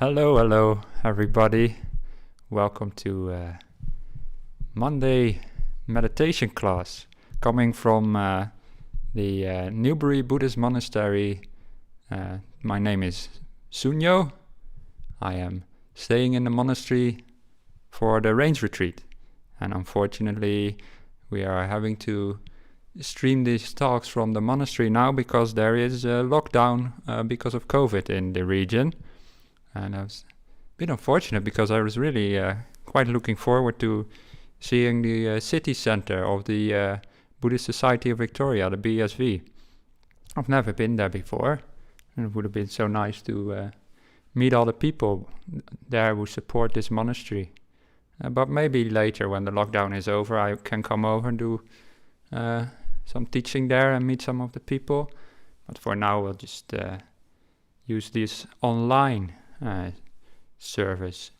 Hello, everybody. Welcome to Monday meditation class, coming from the Newbury Buddhist Monastery. My name is Sunyo. I am staying in the monastery for the rains retreat, and unfortunately, we are having to stream these talks from the monastery now because there is a lockdown because of COVID in the region. And I was a bit unfortunate because I was really quite looking forward to seeing the city center of the Buddhist Society of Victoria, the BSV. I've never been there before, and it would have been so nice to meet all the people there who support this monastery. But maybe later, when the lockdown is over, I can come over and do some teaching there and meet some of the people. But for now, we'll just use this online service,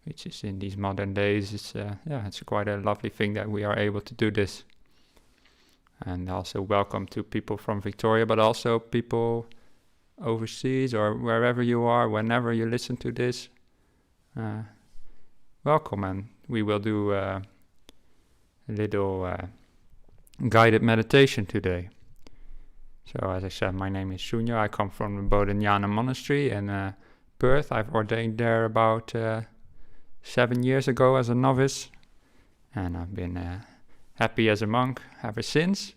which is in these modern days. It's quite a lovely thing that we are able to do this. And also welcome to people from Victoria, but also people overseas or wherever you are, whenever you listen to this. Welcome, and we will do a little guided meditation today. So as I said, my name is Sunyo. I come from the Bodhinyana Monastery in Perth. I've ordained there about 7 years ago as a novice, and I've been happy as a monk ever since.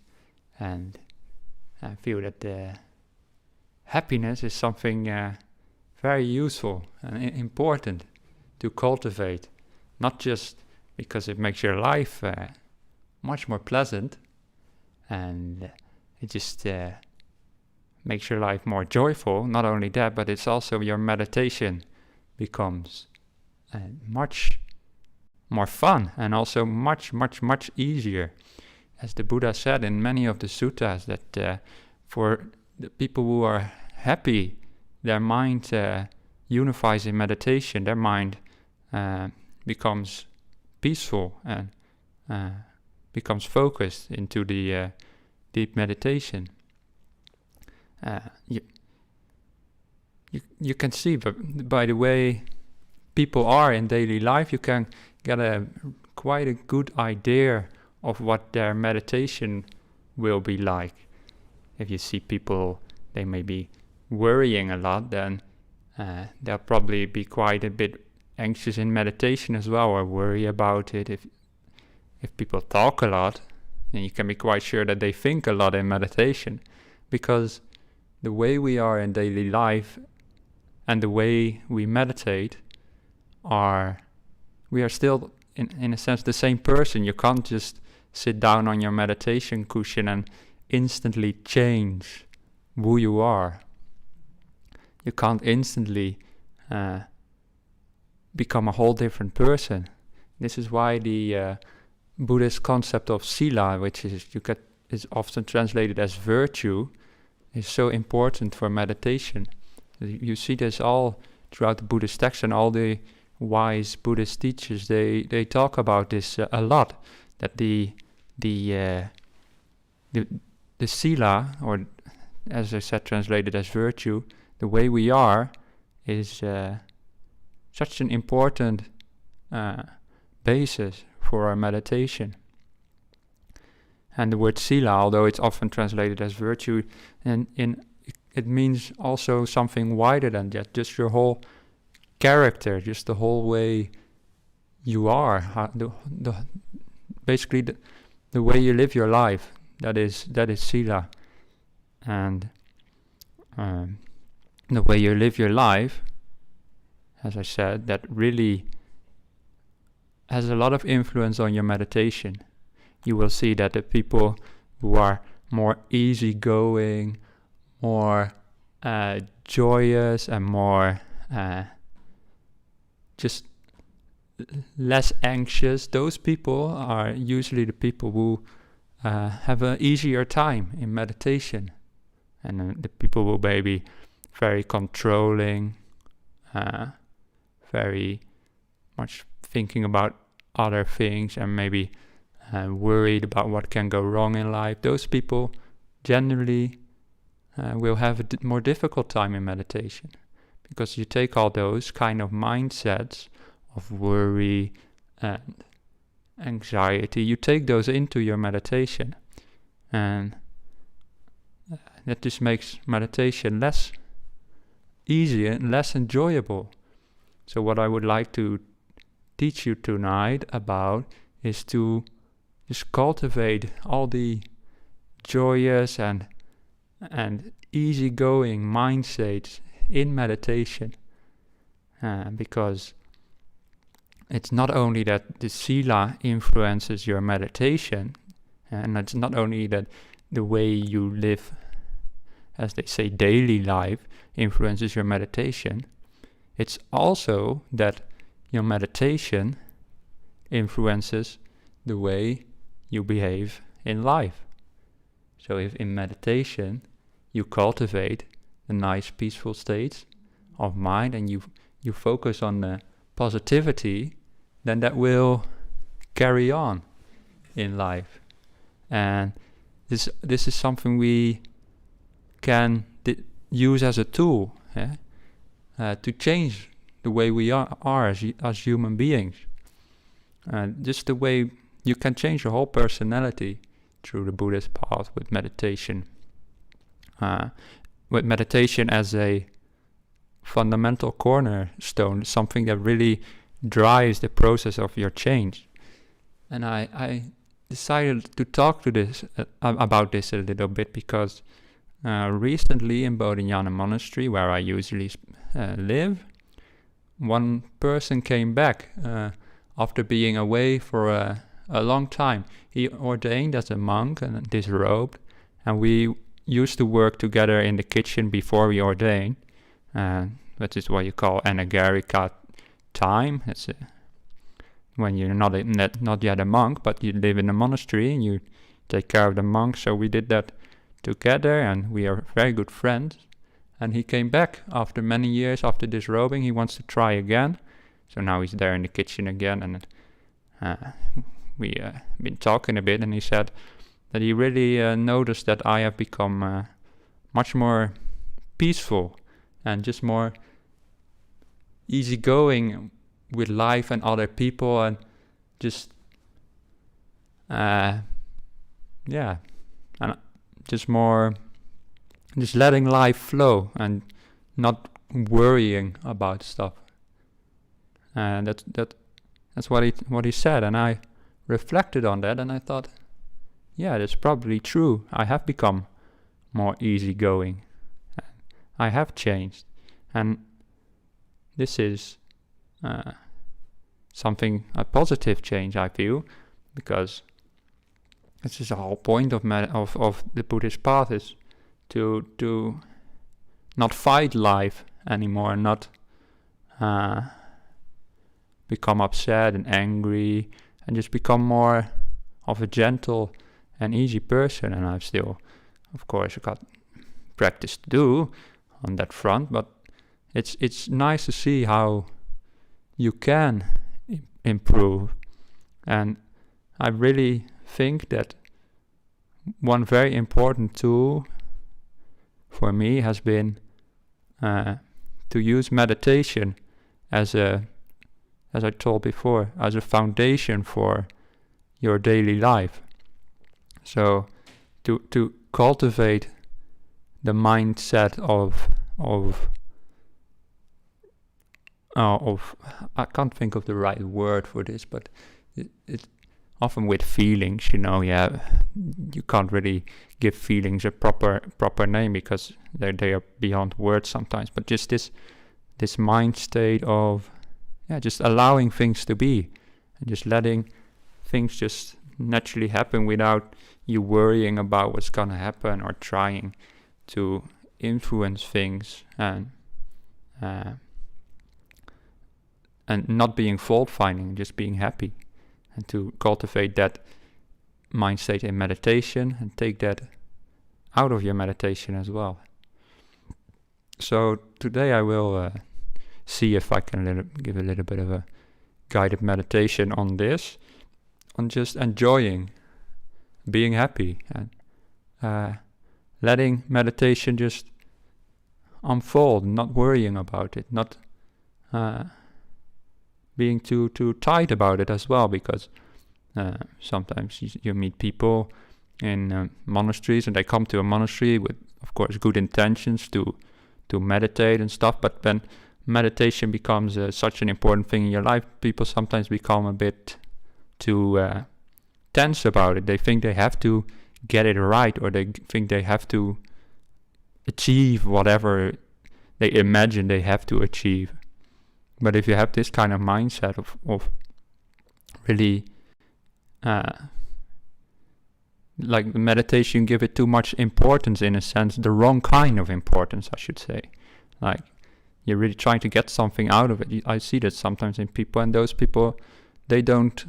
And I feel that happiness is something very useful and important to cultivate, not just because it makes your life much more pleasant, and it just makes your life more joyful. Not only that, but it's also your meditation becomes much more fun and also much easier. As the Buddha said in many of the suttas, that for the people who are happy, their mind unifies in meditation. Their mind becomes peaceful and becomes focused into the deep meditation. You can see by the way people are in daily life, you can get quite a good idea of what their meditation will be like. If you see people, they may be worrying a lot, then they'll probably be quite a bit anxious in meditation as well, or worry about it. If people talk a lot, then you can be quite sure that they think a lot in meditation, because the way we are in daily life and the way we meditate we are still in a sense the same person. You can't just sit down on your meditation cushion and instantly change who you are. You can't instantly become a whole different person. This is why the Buddhist concept of sila, which is often translated as virtue, is so important for meditation. You see this all throughout the Buddhist text, and all the wise Buddhist teachers, they talk about this a lot, that the sila, or as I said, translated as virtue, the way we are, is such an important basis for our meditation. And the word sila, although it's often translated as virtue, it means also something wider than that, just your whole character, just the whole way you are, basically the way you live your life. That is sila. And the way you live your life, as I said, that really has a lot of influence on your meditation. You will see that the people who are more easygoing, more joyous, and more just less anxious, those people are usually the people who have an easier time in meditation. And the people who may be very controlling, very much thinking about other things, and maybe worried about what can go wrong in life, those people generally will have a more difficult time in meditation. because you take all those kind of mindsets of worry and anxiety, you take those into your meditation, and that just makes meditation less easy and less enjoyable. So what I would like to teach you tonight about is to just cultivate all the joyous and easygoing mindsets in meditation, because it's not only that the sila influences your meditation, and it's not only that the way you live, as they say, daily life influences your meditation, it's also that your meditation influences the way you behave in life. So if in meditation you cultivate the nice peaceful states of mind and you focus on the positivity, then that will carry on in life. And this is something we can use as a tool to change the way we are as human beings. Just the way you can change your whole personality through the Buddhist path with meditation. With meditation as a fundamental cornerstone, something that really drives the process of your change. And I decided to talk to about this a little bit because recently in Bodhinyana Monastery, where I usually live, one person came back after being away for a long time. He ordained as a monk and disrobed, and we used to work together in the kitchen before we ordained, which is what you call anagarika time. It's when you're not yet a monk, but you live in a monastery and you take care of the monks. So we did that together, and we are very good friends. And he came back after many years after disrobing. He wants to try again. So now he's there in the kitchen again, and we been talking a bit, and he said that he really noticed that I have become much more peaceful and just more easygoing with life and other people, and just and just letting life flow and not worrying about stuff. And that's what he said, and I reflected on that, and I thought, yeah, that's probably true. I have become more easygoing. I have changed, and this is a positive change, I feel, because this is the whole point of the Buddhist path, is to not fight life anymore, not become upset and angry, and just become more of a gentle and easy person. And I've still, of course, got practice to do on that front, but it's nice to see how you can improve. And I really think that one very important tool for me has been to use meditation as I told before, as a foundation for your daily life. So to cultivate the mindset of I can't think of the right word for this, but it's often with feelings, you can't really give feelings a proper name because they are beyond words sometimes. But just this mind state of just allowing things to be and just letting things just naturally happen without you worrying about what's gonna happen or trying to influence things, and not being fault finding, just being happy, and to cultivate that mind state in meditation and take that out of your meditation as well. So today I will see if I can give a little bit of a guided meditation on this, on just enjoying being happy and letting meditation just unfold, not worrying about it, not being too tight about it as well, because sometimes you meet people in monasteries, and they come to a monastery with, of course, good intentions to meditate and stuff, but then meditation becomes such an important thing in your life, people sometimes become a bit too tense about it. They think they have to get it right, or they think they have to achieve whatever they imagine they have to achieve. But if you have this kind of mindset of really like the meditation, give it too much importance, in a sense, the wrong kind of importance, I should say. Like, you're really trying to get something out of it. I see that sometimes in people, and those people, they don't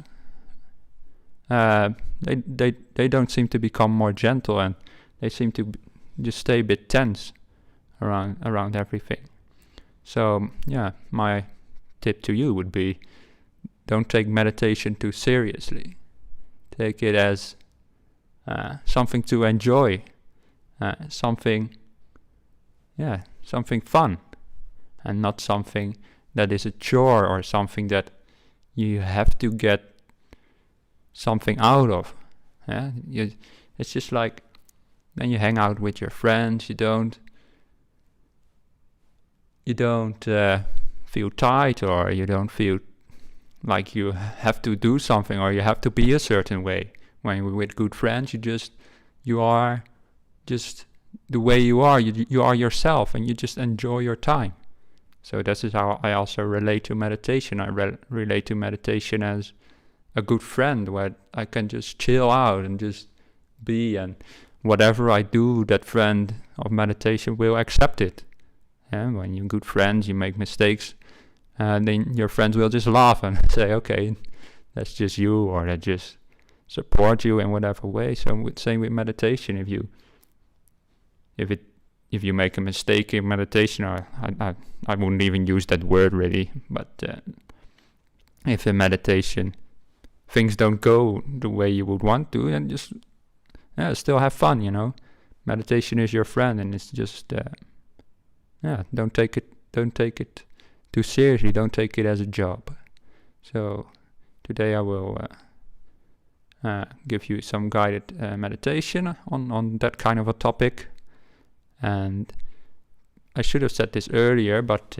they don't seem to become more gentle, and they seem to just stay a bit tense around everything. So yeah, my tip to you would be, don't take meditation too seriously. Take it as something to enjoy, something fun, and not something that is a chore, or something that you have to get something out of. It's just like, then you hang out with your friends, you don't feel tight, or you don't feel like you have to do something, or you have to be a certain way. When you're with good friends, you are just the way you are. You are yourself, and you just enjoy your time. So this is how I also relate to meditation. I relate to meditation as a good friend, where I can just chill out and just be, and whatever I do, that friend of meditation will accept it. And when you're good friends, you make mistakes, and then your friends will just laugh and say, okay, that's just you, or they just support you in whatever way. So same with meditation. If you make a mistake in meditation, or I wouldn't even use that word really, but if in meditation things don't go the way you would want to, then just still have fun, Meditation is your friend, and it's just don't take it too seriously. Don't take it as a job. So today I will give you some guided meditation on that kind of a topic. And I should have said this earlier, but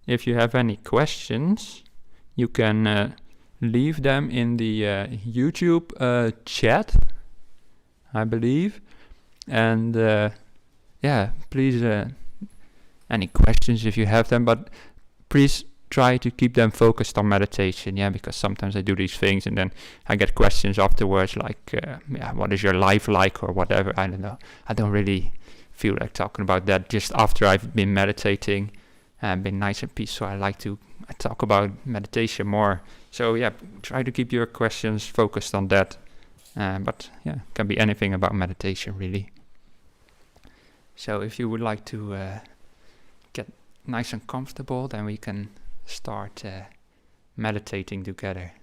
if you have any questions, you can leave them in the YouTube chat, I believe. And please, any questions if you have them, but please try to keep them focused on meditation, because sometimes I do these things and then I get questions afterwards like, what is your life like, or whatever. I don't know. I don't really feel like talking about that just after I've been meditating and been nice and peaceful. I like to talk about meditation more. So try to keep your questions focused on that. But it can be anything about meditation really. So if you would like to get nice and comfortable, then we can start meditating together.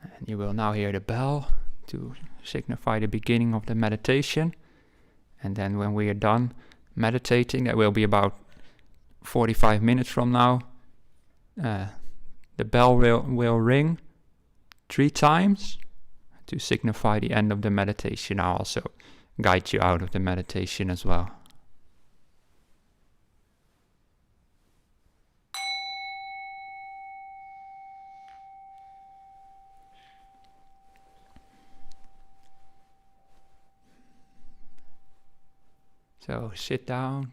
And you will now hear the bell to signify the beginning of the meditation. And then when we are done meditating, that will be about 45 minutes from now, the bell will ring 3 times to signify the end of the meditation. I'll also guide you out of the meditation as well. So sit down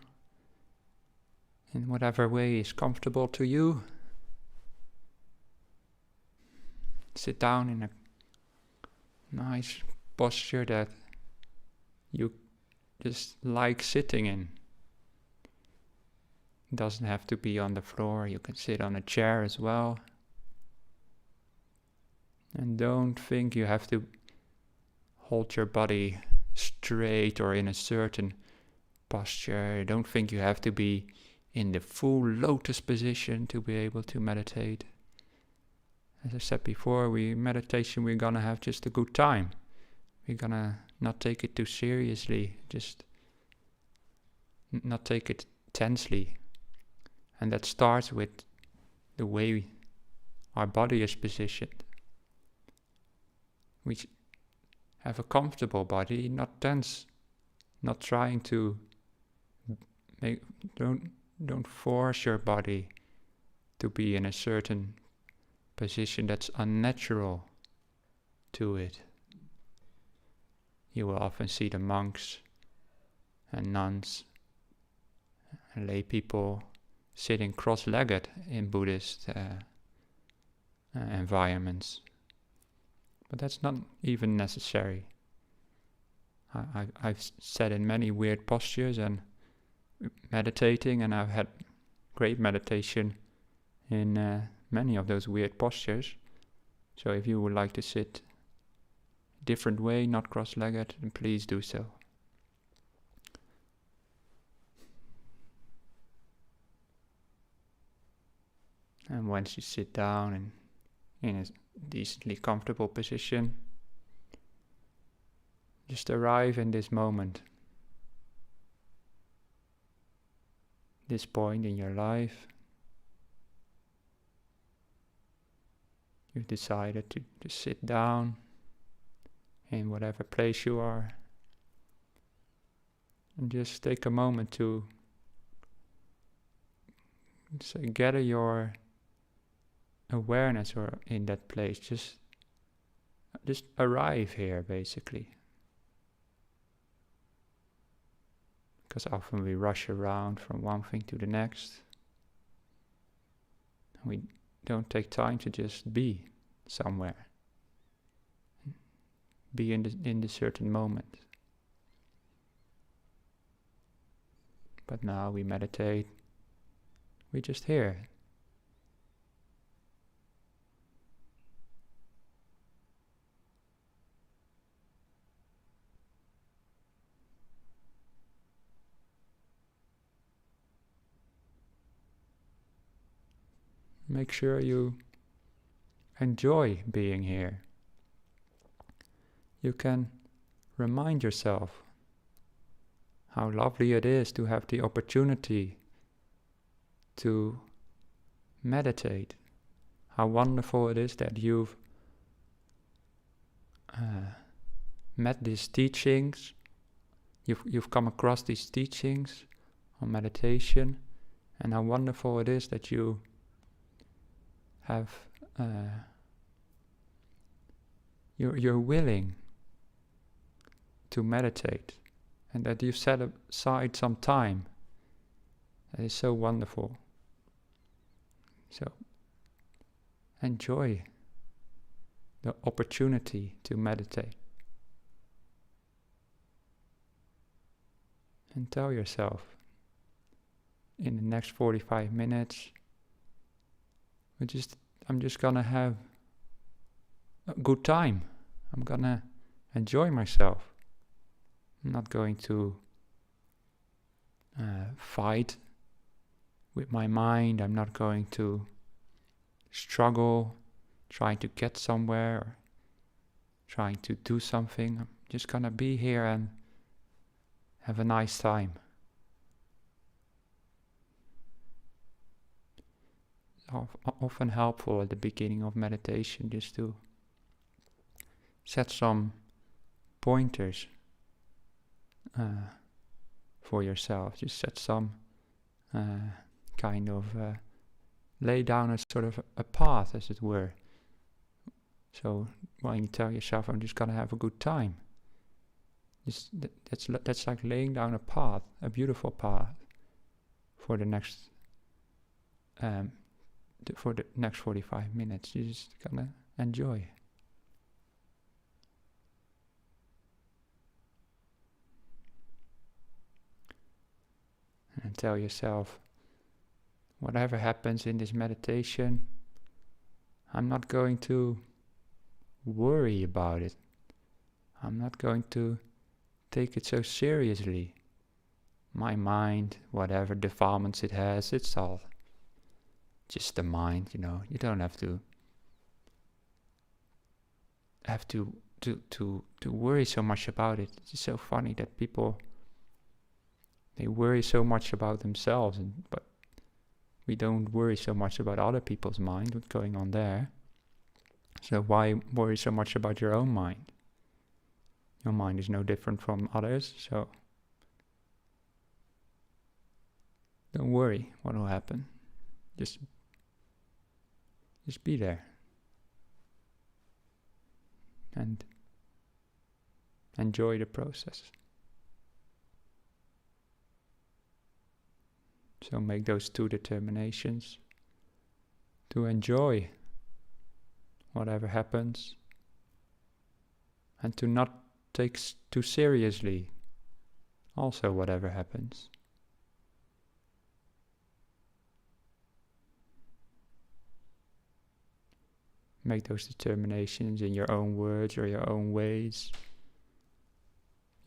in whatever way is comfortable to you. Sit down in a nice posture that you just like sitting in. It doesn't have to be on the floor. You can sit on a chair as well. And don't think you have to hold your body straight or in a certain posture. Don't think you have to be in the full lotus position to be able to meditate. as I said before, meditation, we're gonna have just a good time. We're gonna not take it too seriously, just not take it tensely. And that starts with the way our body is positioned. We have a comfortable body, not tense, not trying to don't force your body to be in a certain position that's unnatural to it. You will often see the monks and nuns and lay people sitting cross-legged in Buddhist environments. But that's not even necessary. I've sat in many weird postures and meditating, and I've had great meditation in many of those weird postures. So if you would like to sit a different way, not cross-legged, then please do so. And once you sit down and in a decently comfortable position, just arrive in this moment, this point in your life. You've decided to sit down in whatever place you are, and just take a moment to gather your awareness or in that place. Just arrive here, basically. Because often we rush around from one thing to the next. We don't take time to just be somewhere. Be in the certain moment. But now we meditate. We're just here. Make sure you enjoy being here. You can remind yourself how lovely it is to have the opportunity to meditate. How wonderful it is that you've met these teachings. You've come across these teachings on meditation, and how wonderful it is that you have you're willing to meditate, and that you've set aside some time. That is so wonderful. So enjoy the opportunity to meditate, and tell yourself, in the next 45 minutes, I'm just gonna have a good time. I'm gonna enjoy myself. I'm not going to fight with my mind. I'm not going to struggle trying to get somewhere or trying to do something. I'm just gonna be here and have a nice time. Often helpful at the beginning of meditation just to set some pointers for yourself. Just set some kind of lay down a sort of a path, as it were. So when you tell yourself, I'm just gonna have a good time, that's like laying down a path, a beautiful path for the next 45 minutes. You're just gonna enjoy. And tell yourself, whatever happens in this meditation, I'm not going to worry about it. I'm not going to take it so seriously. My mind, whatever defilements it has, it's all just the mind, you don't have to have to worry so much about it. It's so funny that people, they worry so much about themselves, but we don't worry so much about other people's mind, what's going on there. So why worry so much about your own mind? Your mind is no different from others, so don't worry what will happen. Just be there. And enjoy the process. So make those two determinations to enjoy whatever happens and to not take too seriously also whatever happens. Make those determinations in your own words or your own ways.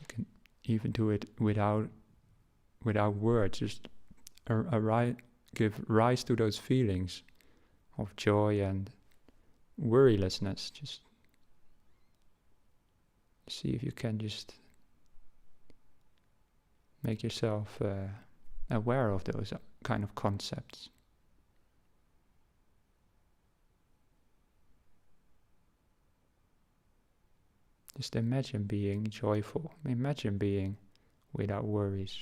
You can even do it without words. Just give rise to those feelings of joy and worrylessness. Just see if you can just make yourself aware of those kind of concepts. Just imagine being joyful. Imagine being without worries.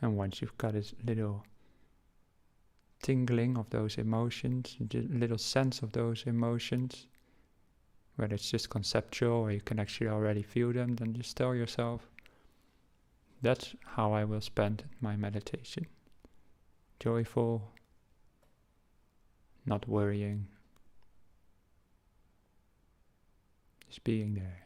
And once you've got this little tingling of those emotions, a little sense of those emotions, whether it's just conceptual or you can actually already feel them, then just tell yourself, that's how I will spend my meditation. Joyful, not worrying, just being there.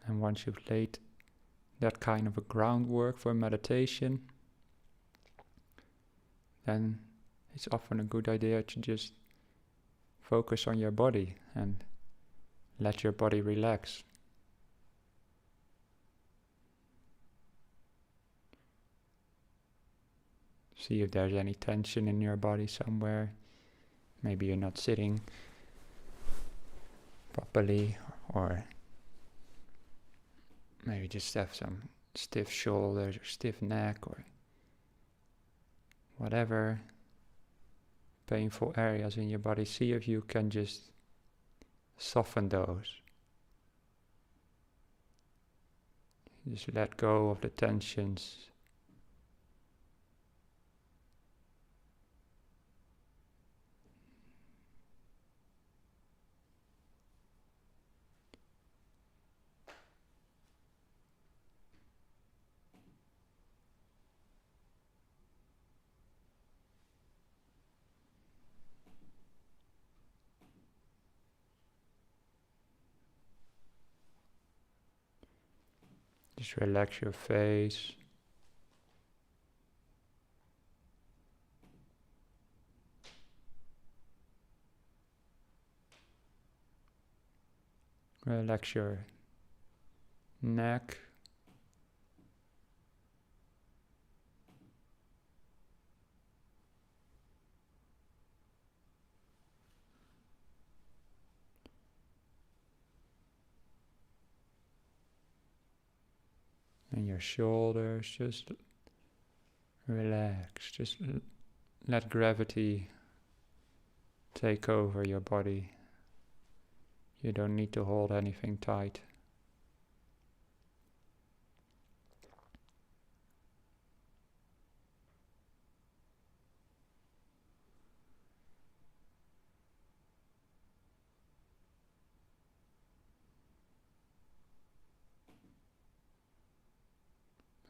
And once you've laid that kind of a groundwork for meditation, then it's often a good idea to just focus on your body and let your body relax. See if there's any tension in your body somewhere. Maybe you're not sitting properly, or maybe just have some stiff shoulders or stiff neck or whatever painful areas in your body. See if you can just soften those. Just let go of the tensions. Just relax your face. Relax your neck. And your shoulders, just relax. Just let gravity take over your body. You don't need to hold anything tight.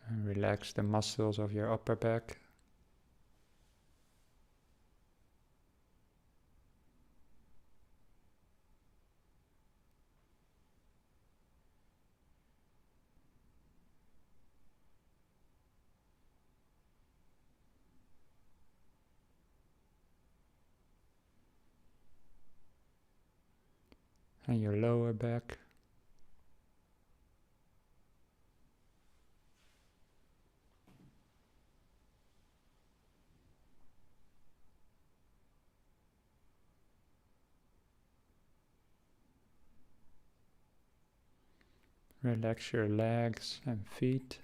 And relax the muscles of your upper back. And your lower back. Relax your legs and feet.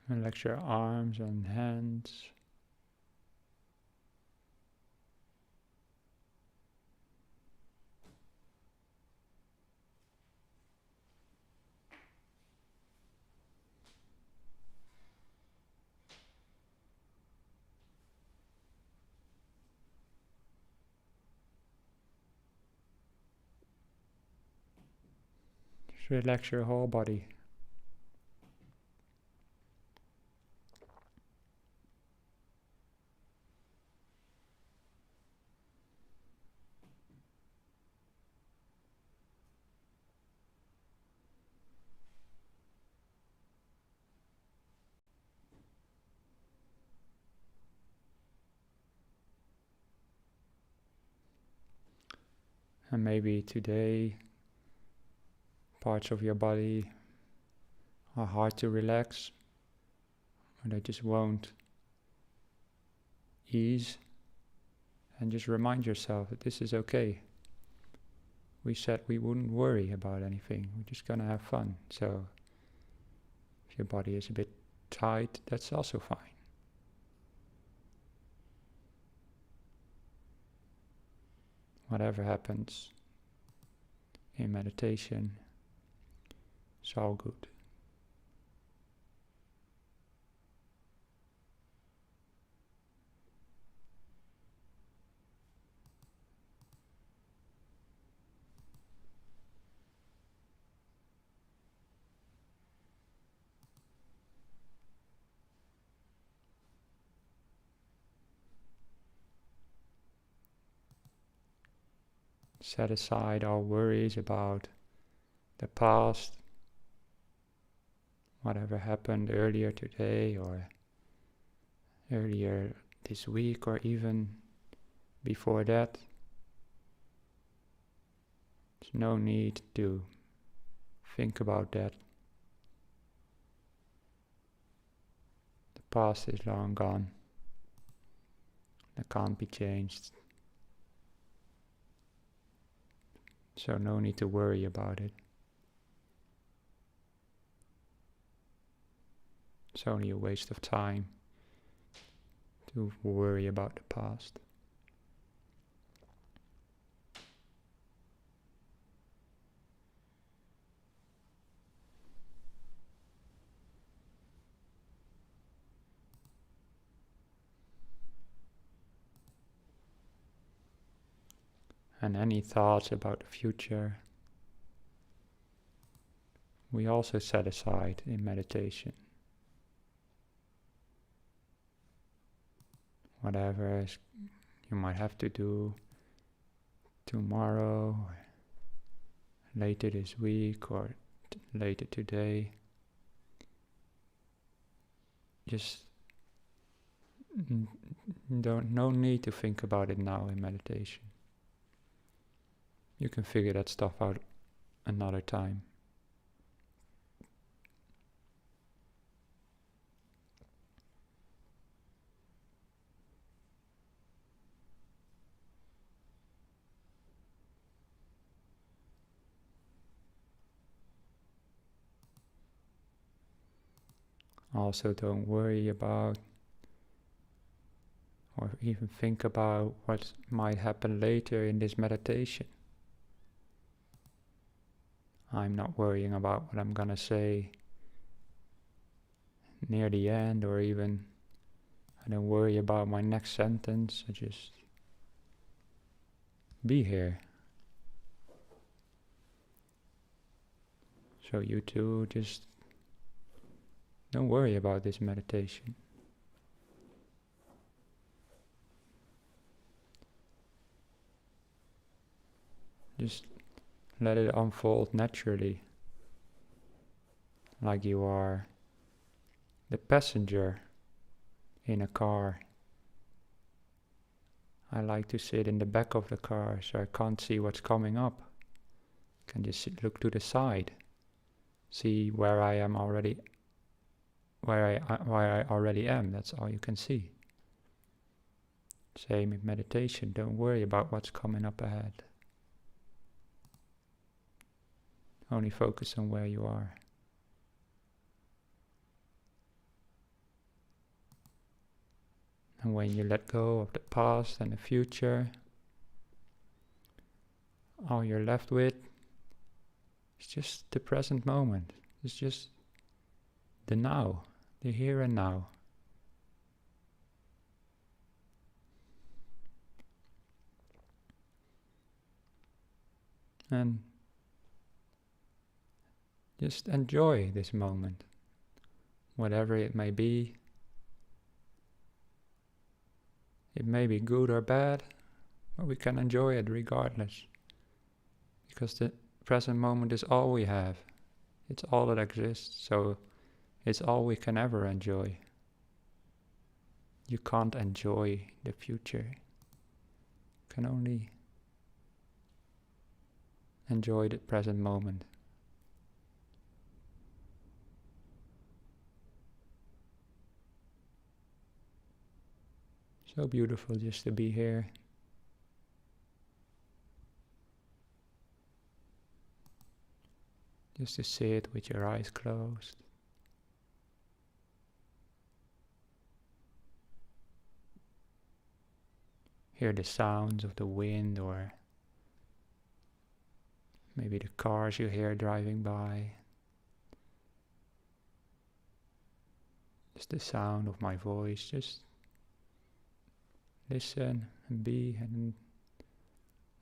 Relax your arms and hands. Just relax your whole body. And maybe today parts of your body are hard to relax, or they just won't ease. And just remind yourself that this is okay. We said we wouldn't worry about anything. We're just gonna have fun. So if your body is a bit tight, that's also fine. Whatever happens in meditation, it's all good. Set aside all worries about the past, whatever happened earlier today or earlier this week or even before that. There's no need to think about that. The past is long gone. That can't be changed. So no need to worry about it. It's only a waste of time to worry about the past. And any thoughts about the future, we also set aside in meditation. Whatever you might have to do tomorrow, or later this week, or later today, just no need to think about it now in meditation. You can figure that stuff out another time. Also, don't worry about or even think about what might happen later in this meditation. I'm not worrying about what I'm gonna say near the end, or even I don't worry about my next sentence. I just be here. So you too, just don't worry about this meditation. Just let it unfold naturally, like you are the passenger in a car. I like to sit in the back of the car, so I can't see what's coming up. I can just look to the side, see where I am already, where I already am. That's all you can see. Same in meditation. Don't worry about what's coming up ahead. Only focus on where you are. And when you let go of the past and the future, all you're left with is just the present moment. It's just the now, the here and now. And just enjoy this moment, whatever it may be. It may be good or bad, but we can enjoy it regardless. Because the present moment is all we have. It's all that exists, so it's all we can ever enjoy. You can't enjoy the future. You can only enjoy the present moment. So beautiful just to be here. Just to sit with your eyes closed. Hear the sounds of the wind, or maybe the cars you hear driving by. Just the sound of my voice. Just listen and be and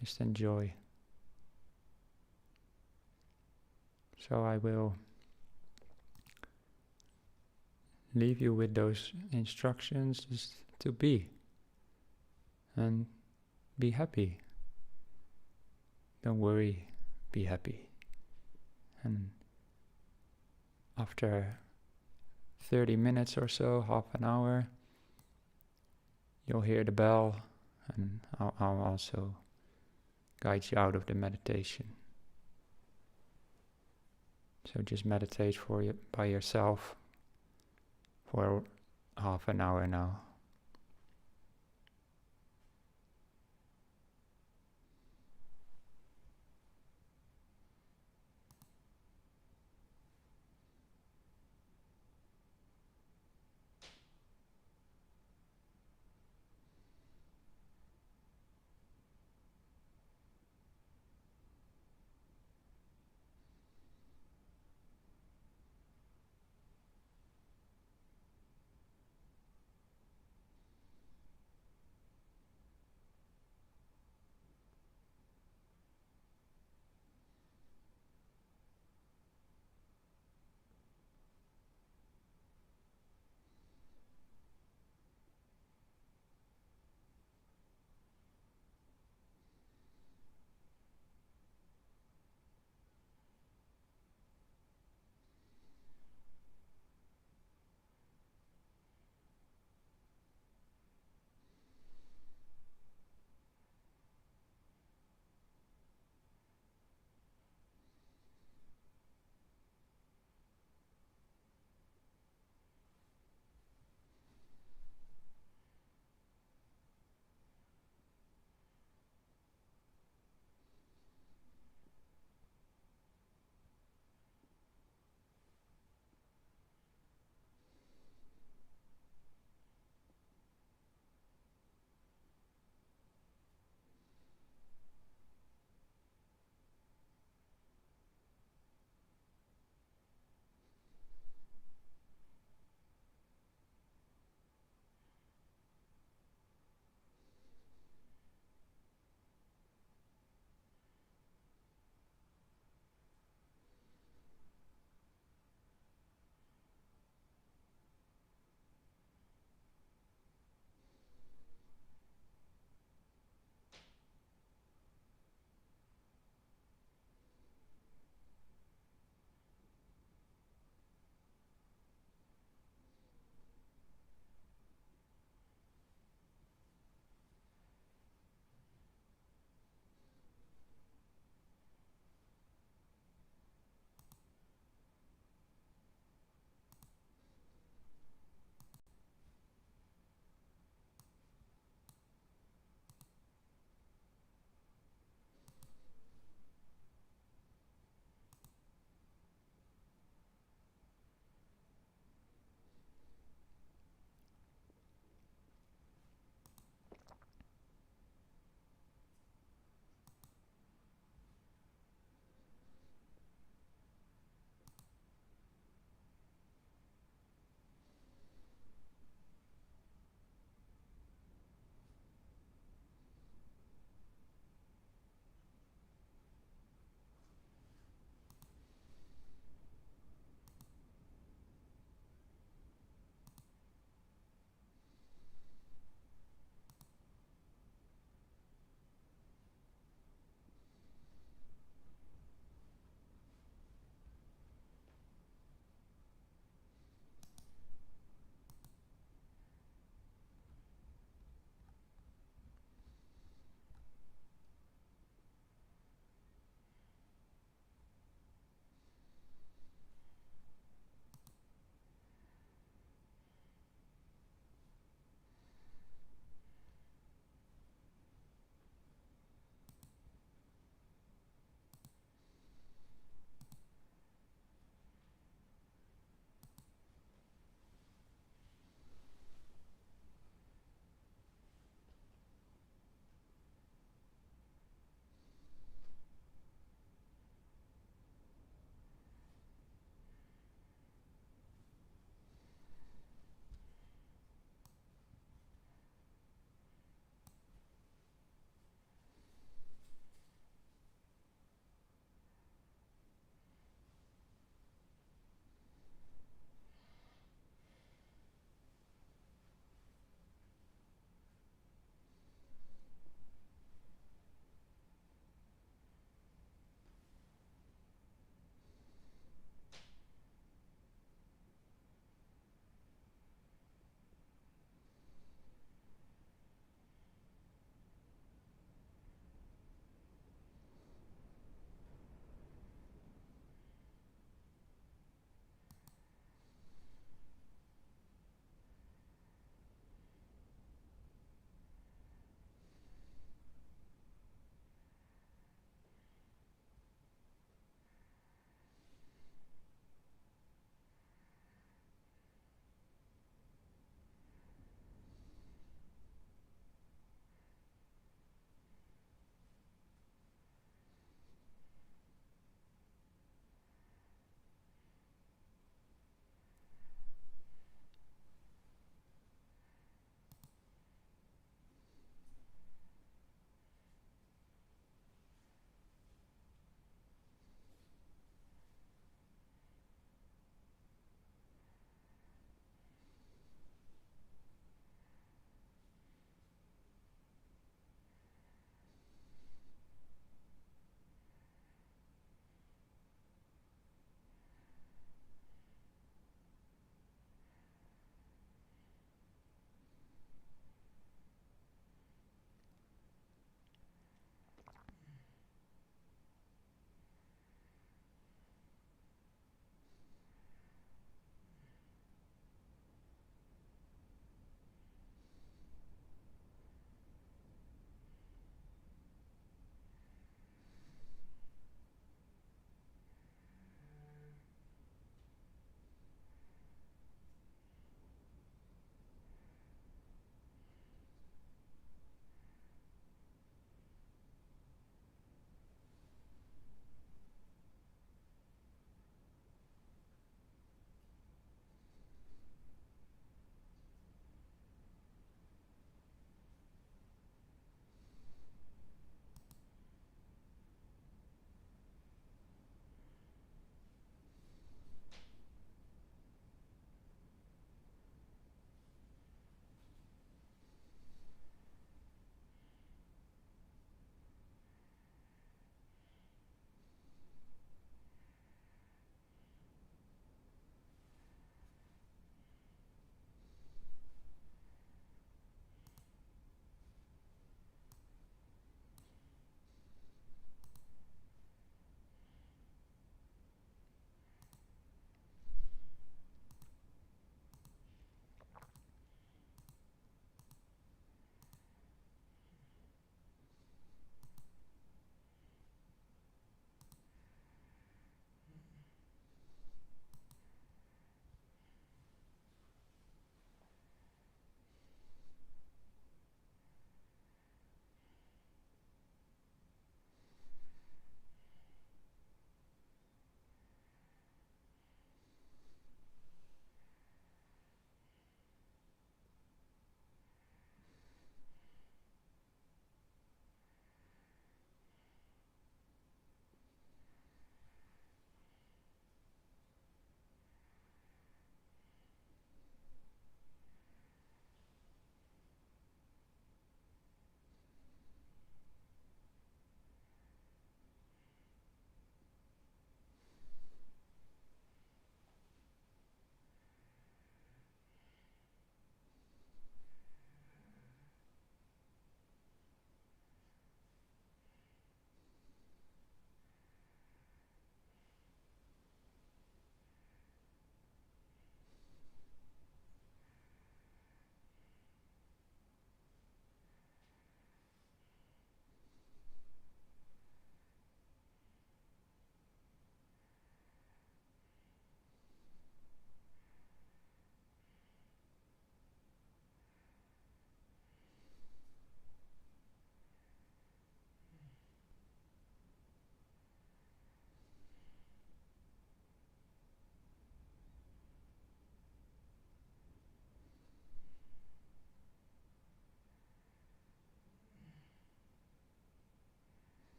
just enjoy. So I will leave you with those instructions, just to be and be happy. Don't worry, be happy. And after 30 minutes or so, half an hour, you'll hear the bell, and I'll also guide you out of the meditation. So just meditate by yourself for half an hour now.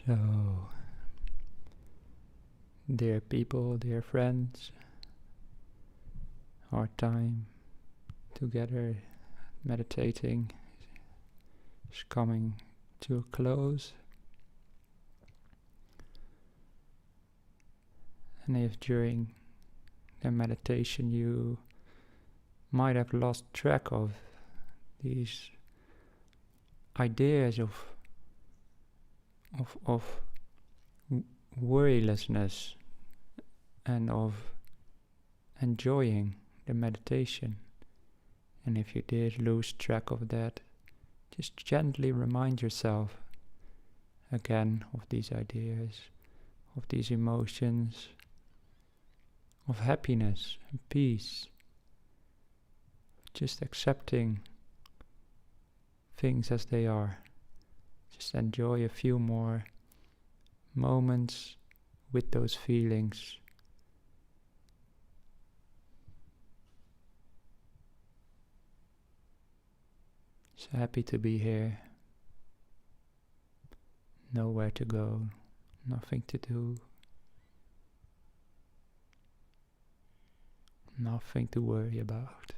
So, dear people, dear friends, our time together meditating is coming to a close. And if during the meditation you might have lost track of these ideas of worrylessness and of enjoying the meditation, and if you did lose track of that, just gently remind yourself again of these ideas, of these emotions, of happiness and peace, just accepting things as they are. Just enjoy a few more moments with those feelings. So happy to be here. Nowhere to go, nothing to do, nothing to worry about.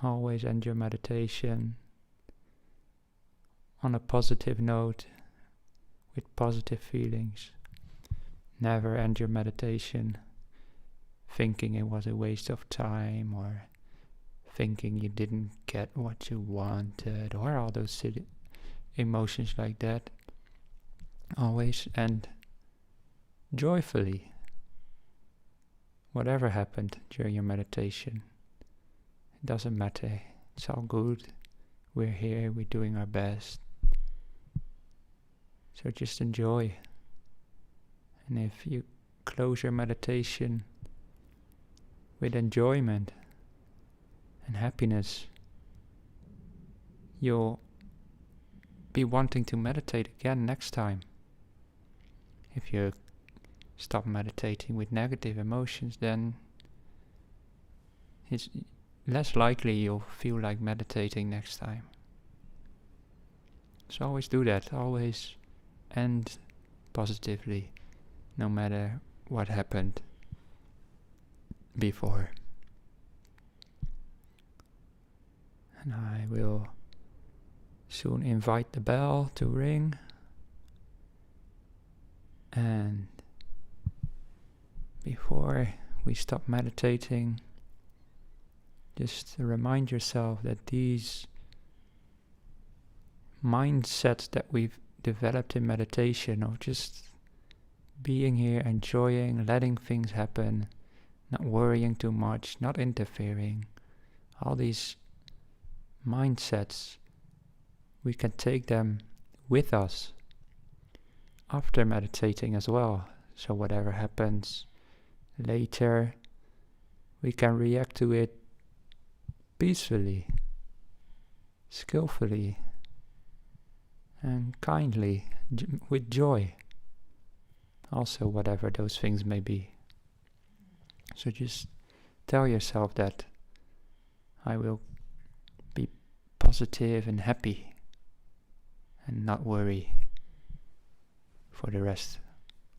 Always end your meditation on a positive note, with positive feelings. Never end your meditation thinking it was a waste of time, or thinking you didn't get what you wanted, or all those silly emotions like that. Always end joyfully. Whatever happened during your meditation, it doesn't matter. It's all good. We're here, we're doing our best. So just enjoy. And if you close your meditation with enjoyment and happiness, you'll be wanting to meditate again next time. If you stop meditating with negative emotions, then it's less likely you'll feel like meditating next time. So always do that. Always end positively, no matter what happened before. And I will soon invite the bell to ring. And before we stop meditating, just remind yourself that these mindsets that we've developed in meditation, of just being here, enjoying, letting things happen, not worrying too much, not interfering, all these mindsets, we can take them with us after meditating as well. So whatever happens later, we can react to it peacefully, skillfully, and kindly, with joy. Also, whatever those things may be. So just tell yourself that I will be positive and happy and not worry for the rest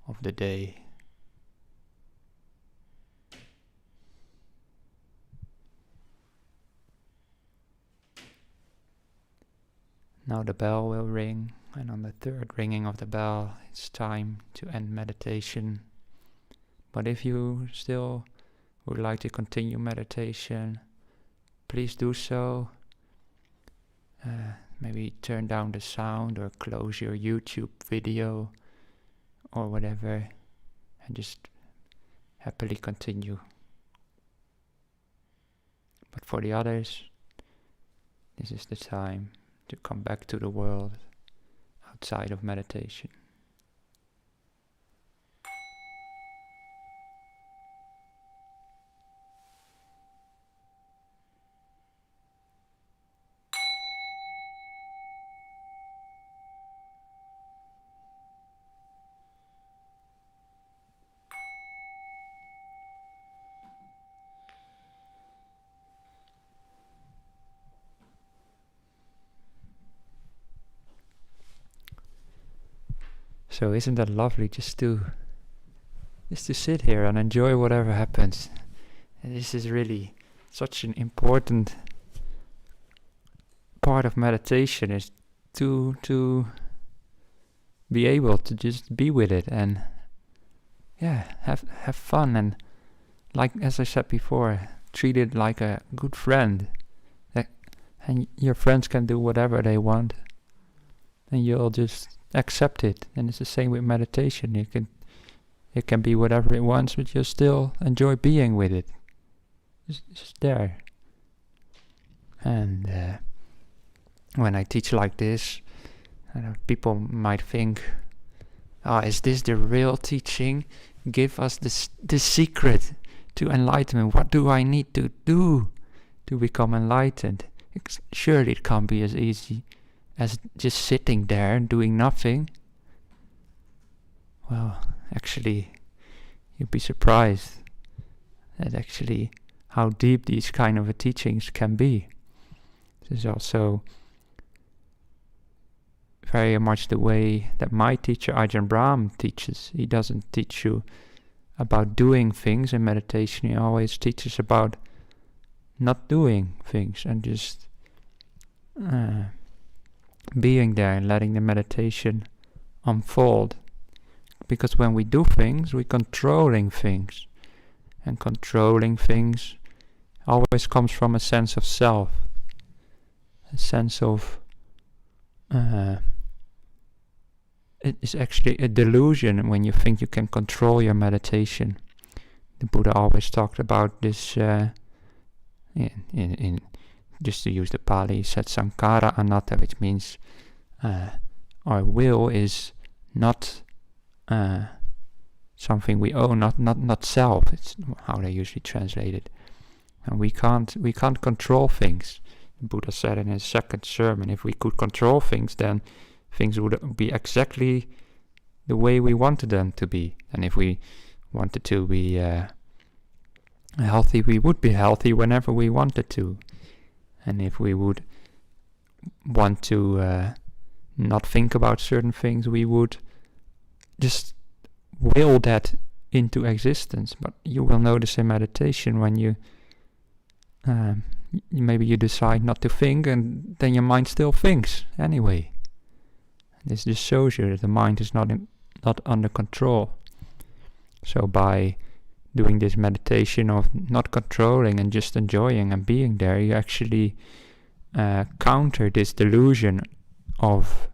of the day. Now the bell will ring, and on the third ringing of the bell, it's time to end meditation. But if you still would like to continue meditation, please do so. Maybe turn down the sound or close your YouTube video or whatever, and just happily continue. But for the others, this is the time to come back to the world outside of meditation. So isn't that lovely just to sit here and enjoy whatever happens? And this is really such an important part of meditation, is to be able to just be with it and have fun, and like as I said before, treat it like a good friend. And your friends can do whatever they want, and you'll just accept it. And it's the same with meditation. It can be whatever it wants, but you'll still enjoy being with it. It's just there. And when I teach like this, people might think, is this the real teaching? Give us the secret to enlightenment. What do I need to do to become enlightened? Surely it can't be as easy as just sitting there and doing nothing. Well, actually, you'd be surprised at actually how deep these kind of teachings can be. This is also very much the way that my teacher Ajahn Brahm teaches. He doesn't teach you about doing things in meditation. He always teaches about not doing things and just being there and letting the meditation unfold. Because when we do things, we're controlling things. And controlling things always comes from a sense of self. A sense of... it is actually a delusion when you think you can control your meditation. The Buddha always talked about this... in just to use the Pali, he said sankhara anatta, which means our will is not something we own, not self. It's how they usually translate it. And we can't control things. The Buddha said in his second sermon, if we could control things, then things would be exactly the way we wanted them to be. And if we wanted to be healthy, we would be healthy whenever we wanted to. And if we would want to not think about certain things, we would just will that into existence. But you will notice in meditation when you maybe you decide not to think, and then your mind still thinks anyway. This just shows you that the mind is not under control. So by doing this meditation of not controlling and just enjoying and being there, you actually counter this delusion of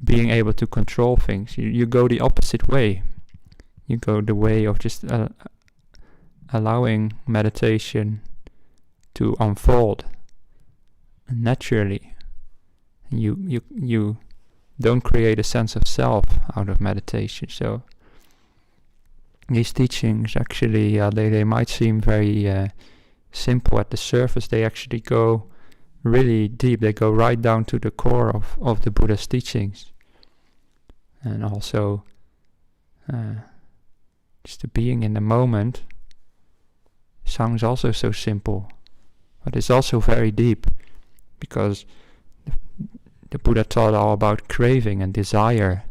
being able to control things. You go the opposite way. You go the way of just allowing meditation to unfold naturally. You don't create a sense of self out of meditation. So these teachings actually, they might seem very simple at the surface. They actually go really deep. They go right down to the core of the Buddha's teachings. And also, just the being in the moment sounds also so simple, but it's also very deep, because the Buddha taught all about craving and desire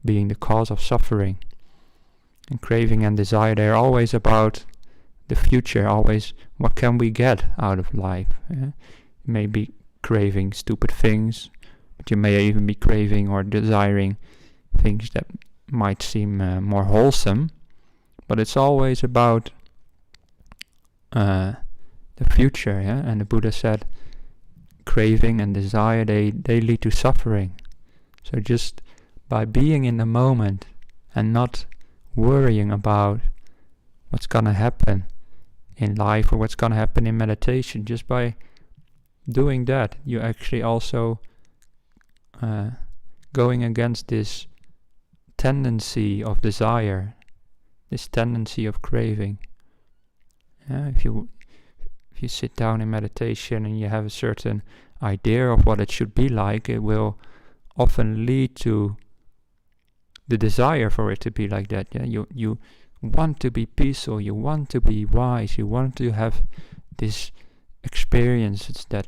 being the cause of suffering. And craving and desire, they're always about the future, always what can we get out of life. You may be craving stupid things, but you may even be craving or desiring things that might seem more wholesome, but it's always about the future. And the Buddha said craving and desire, they lead to suffering. So just by being in the moment and not worrying about what's gonna happen in life or what's gonna happen in meditation, just by doing that, you actually also going against this tendency of desire, this tendency of craving. If you sit down in meditation and you have a certain idea of what it should be like, it will often lead to the desire for it to be like that. You want to be peaceful, you want to be wise, you want to have these experiences that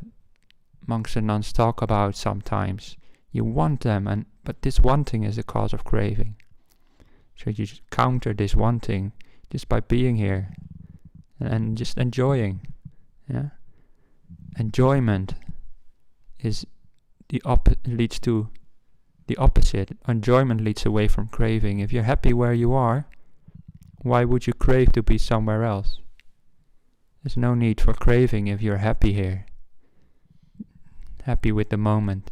monks and nuns talk about sometimes. You want them, but this wanting is the cause of craving. So you just counter this wanting just by being here and just enjoying. Yeah, enjoyment is leads to the opposite. Enjoyment leads away from craving. If you're happy where you are, why would you crave to be somewhere else? There's no need for craving if you're happy here, happy with the moment.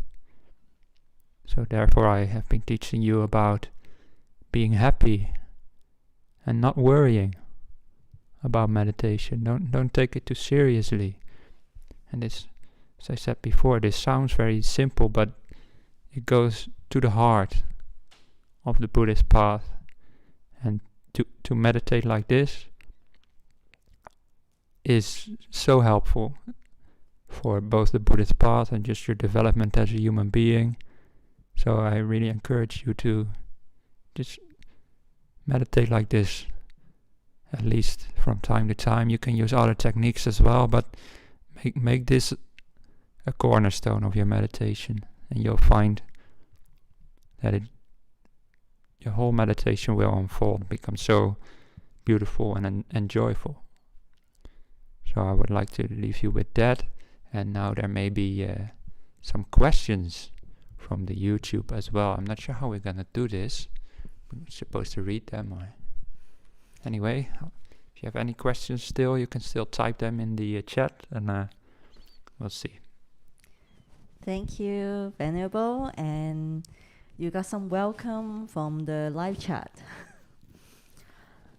So therefore I have been teaching you about being happy and not worrying about meditation. Don't take it too seriously. And this, as I said before, this sounds very simple, but it goes to the heart of the Buddhist path. And to meditate like this is so helpful for both the Buddhist path and just your development as a human being. So I really encourage you to just meditate like this, at least from time to time. You can use other techniques as well, but make this a cornerstone of your meditation, and you'll find that your whole meditation will unfold, become so beautiful and joyful. So I would like to leave you with that, and now there may be some questions from the YouTube as well. I'm not sure how we're gonna do this. We're supposed to read them, or anyway. If you have any questions still, you can still type them in the chat, and we'll see. Thank you, Venerable, and you got some welcome from the live chat.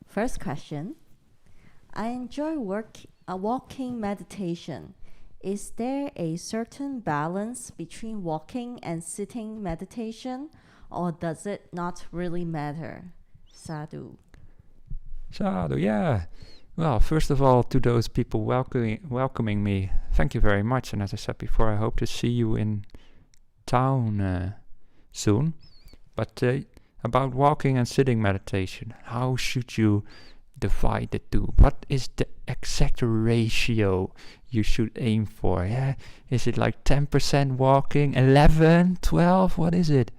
First question. I enjoy walking meditation. Is there a certain balance between walking and sitting meditation, or does it not really matter? Sadhu. Sadhu, yeah. Well, first of all, to those people welcoming me, thank you very much. And as I said before, I hope to see you in town soon. But about walking and sitting meditation, how should you divide the two? What is the exact ratio you should aim for? Yeah, is it like 10% walking, 11, 12? What is it?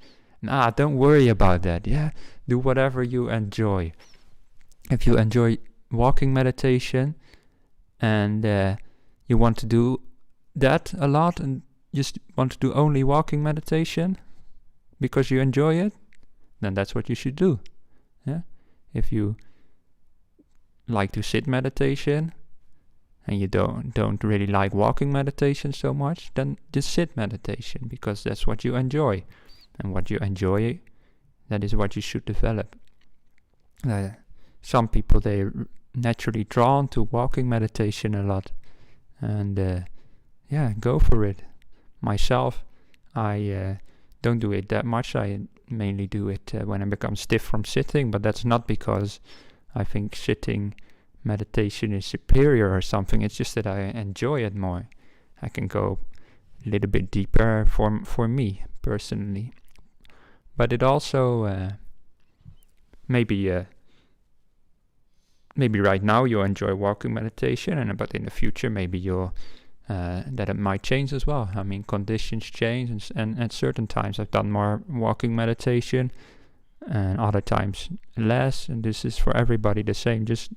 Nah, don't worry about that. Yeah, do whatever you enjoy. If you enjoy walking meditation and you want to do that a lot and just want to do only walking meditation because you enjoy it, then that's what you should do. Yeah, if you like to sit meditation and you don't really like walking meditation so much, then just sit meditation, because that's what you enjoy, and what you enjoy, that is what you should develop. Some people, they're naturally drawn to walking meditation a lot, and yeah, go for it. Myself, I don't do it that much. I mainly do it when I become stiff from sitting, but that's not because I think sitting meditation is superior or something. It's just that I enjoy it more. I can go a little bit deeper for me personally. But it also maybe right now you enjoy walking meditation, but in the future maybe you'll that it might change as well. I mean, conditions change, and at certain times I've done more walking meditation, and other times less. And this is for everybody the same. Just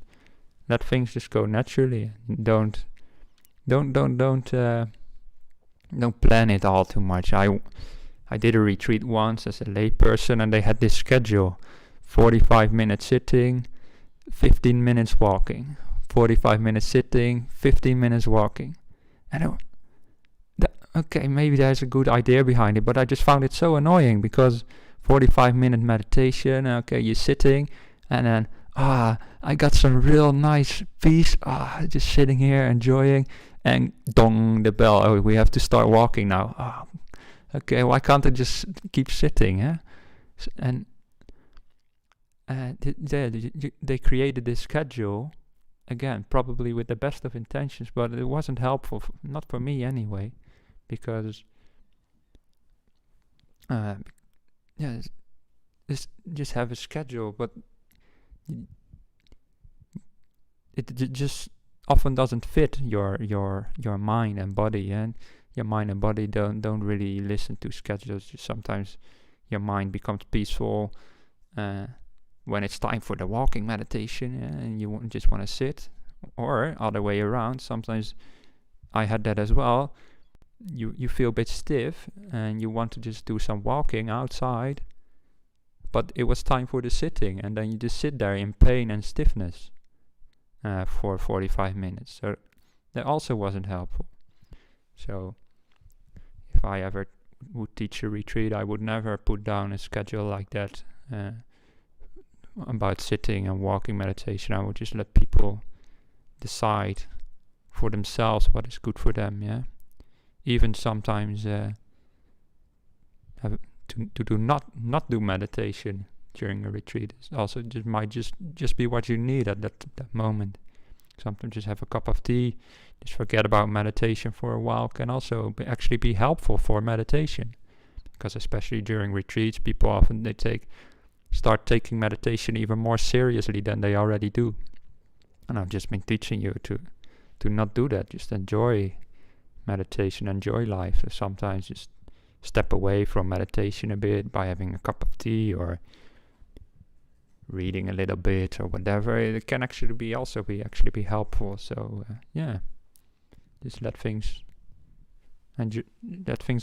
let things just go naturally. Don't plan it all too much. I did a retreat once as a lay person, and they had this schedule: 45 minutes sitting, 15 minutes walking, 45 minutes sitting, 15 minutes walking. And okay, maybe there's a good idea behind it, but I just found it so annoying, because 45-minute meditation, okay, you're sitting, and then I got some real nice peace, just sitting here enjoying, and dong, the bell, oh, we have to start walking now. Okay, why can't I just keep sitting? And they created this schedule, again, probably with the best of intentions, but it wasn't helpful, not for me anyway, because just have a schedule, but it just often doesn't fit your mind and body, and your mind and body don't really listen to schedules. Just sometimes your mind becomes peaceful when it's time for the walking meditation, and you just want to sit, or other way around. Sometimes I had that as well. You feel a bit stiff and you want to just do some walking outside, but it was time for the sitting, and then you just sit there in pain and stiffness for 45 minutes. So that also wasn't helpful. So if I ever would teach a retreat, I would never put down a schedule like that about sitting and walking meditation. I would just let people decide for themselves what is good for them. Yeah, even sometimes have to do not do meditation during a retreat is also might just be what you need at that moment. Sometimes just have a cup of tea, just forget about meditation for a while, can also actually be helpful for meditation, because especially during retreats, people often start taking meditation even more seriously than they already do. And I've just been teaching you to not do that. Just enjoy meditation, enjoy life. So sometimes just step away from meditation a bit by having a cup of tea or reading a little bit or whatever. It can actually be helpful. So just let things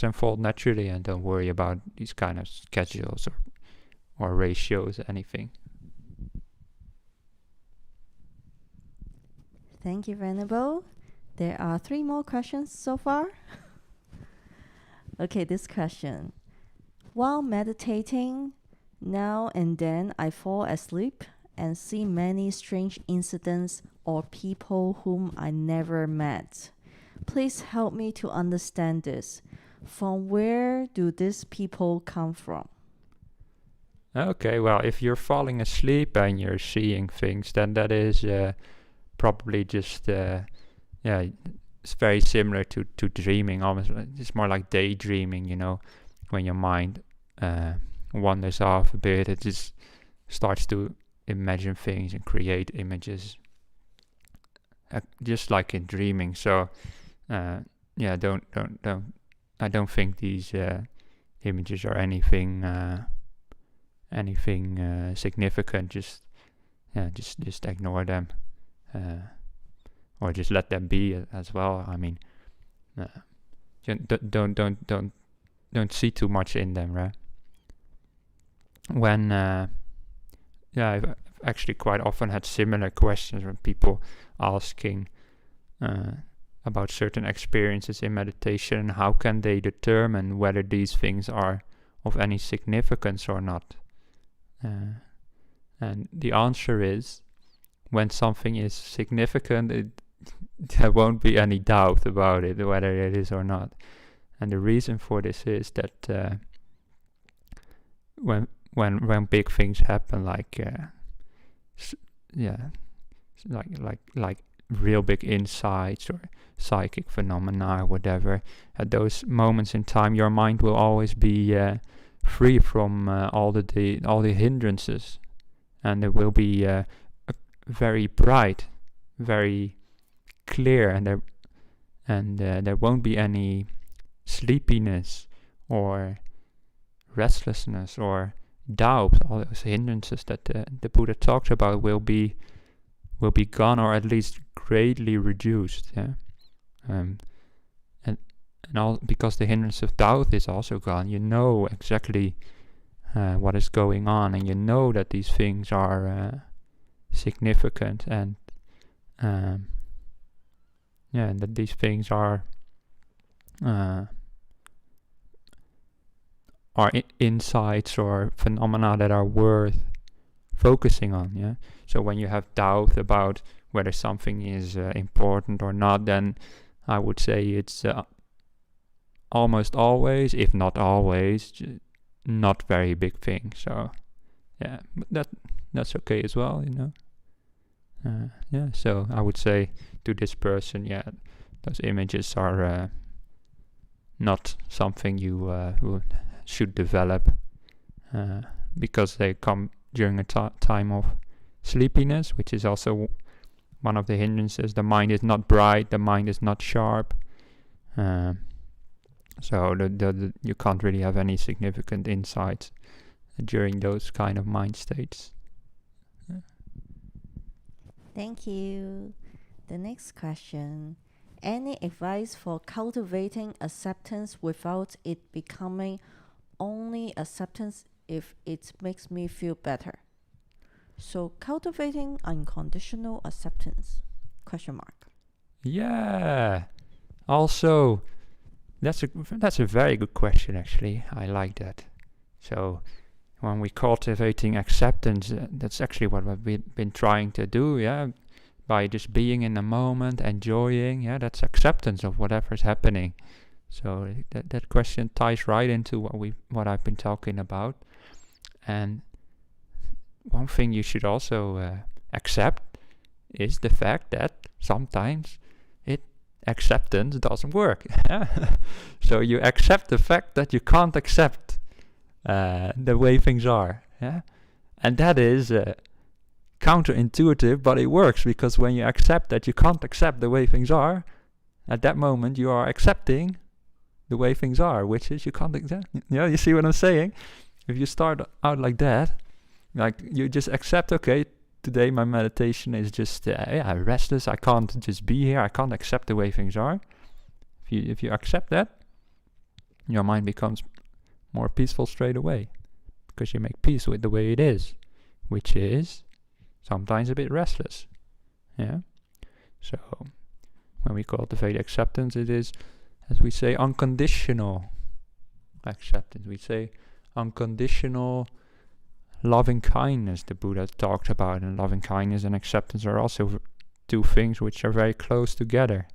unfold naturally, and don't worry about these kind of schedules or ratios, anything. Thank you, Venerable. There are 3 more questions so far. Okay, this question. While meditating, now and then I fall asleep and see many strange incidents or people whom I never met. Please help me to understand this. From where do these people come from? Okay, well, if you're falling asleep and you're seeing things, then that is probably just it's very similar to dreaming. Almost, it's more like daydreaming, when your mind wanders off a bit. It just starts to imagine things and create images, just like in dreaming. So don't I don't think these images are anything significant. Just ignore them, or just let them be as well. I mean, don't see too much in them, right? When I've actually quite often had similar questions when people asking about certain experiences in meditation, and how can they determine whether these things are of any significance or not. And the answer is, when something is significant, there won't be any doubt about it, whether it is or not. And the reason for this is that when big things happen, like real big insights or psychic phenomena or whatever, at those moments in time, your mind will always be free from all the hindrances, and it will be very bright, very clear, and there won't be any sleepiness or restlessness or doubt. All those hindrances that the Buddha talked about will be gone, or at least greatly reduced. And all because the hindrance of doubt is also gone. You know exactly what is going on, and you know that these things are significant, and and that these things are insights or phenomena that are worth focusing on. Yeah. So when you have doubt about whether something is important or not, then I would say it's almost always, if not always, not very big thing. So but that's okay as well, so I would say to this person, those images are not something you should develop, because they come during a time of sleepiness, which is also one of the hindrances. The mind is not bright, the mind is not sharp, So you can't really have any significant insights during those kind of mind states. Thank you. The next question. Any advice for cultivating acceptance without it becoming only acceptance if it makes me feel better? So cultivating unconditional acceptance? Question mark. Yeah. Also, that's a very good question, actually. I like that. So when we cultivating acceptance, that's actually what we've been trying to do, yeah, by just being in the moment, enjoying, yeah, that's acceptance of whatever's happening. So that question ties right into what I've been talking about. And one thing you should also accept is the fact that sometimes acceptance doesn't work. So you accept the fact that you can't accept the way things are. Yeah? And that is counterintuitive, but it works, because when you accept that you can't accept the way things are, at that moment you are accepting the way things are, which is you can't accept. Yeah, you see what I'm saying? If you start out like that, like you just accept, okay, today my meditation is just restless. I can't just be here. I can't accept the way things are. If you accept that, your mind becomes more peaceful straight away, because you make peace with the way it is, which is sometimes a bit restless. Yeah. So when we cultivate acceptance, it is, as we say, unconditional acceptance. We say unconditional loving kindness, the Buddha talked about, and loving kindness and acceptance are also two things which are very close together.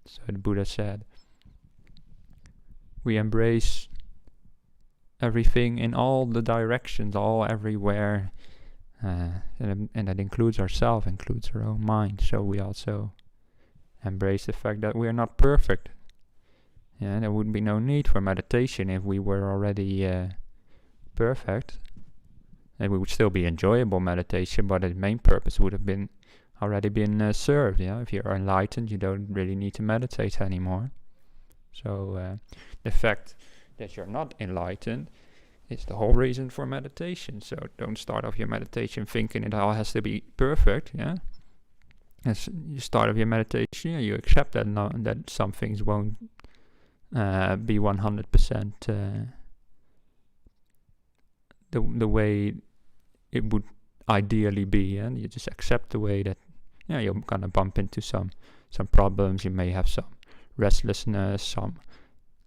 So the Buddha said, we embrace everything in all the directions, all everywhere, and that includes ourselves, includes our own mind. So we also embrace the fact that we are not perfect. Yeah, there would be no need for meditation if we were already perfect. It would still be enjoyable meditation, but the main purpose would have already been served. Yeah, if you're enlightened, you don't really need to meditate anymore. So the fact that you're not enlightened is the whole reason for meditation. So don't start off your meditation thinking it all has to be perfect. Yeah, as you start off your meditation, you accept that that some things won't be 100% the way it would ideally be, and you just accept the way that you're gonna bump into some problems. You may have some restlessness, some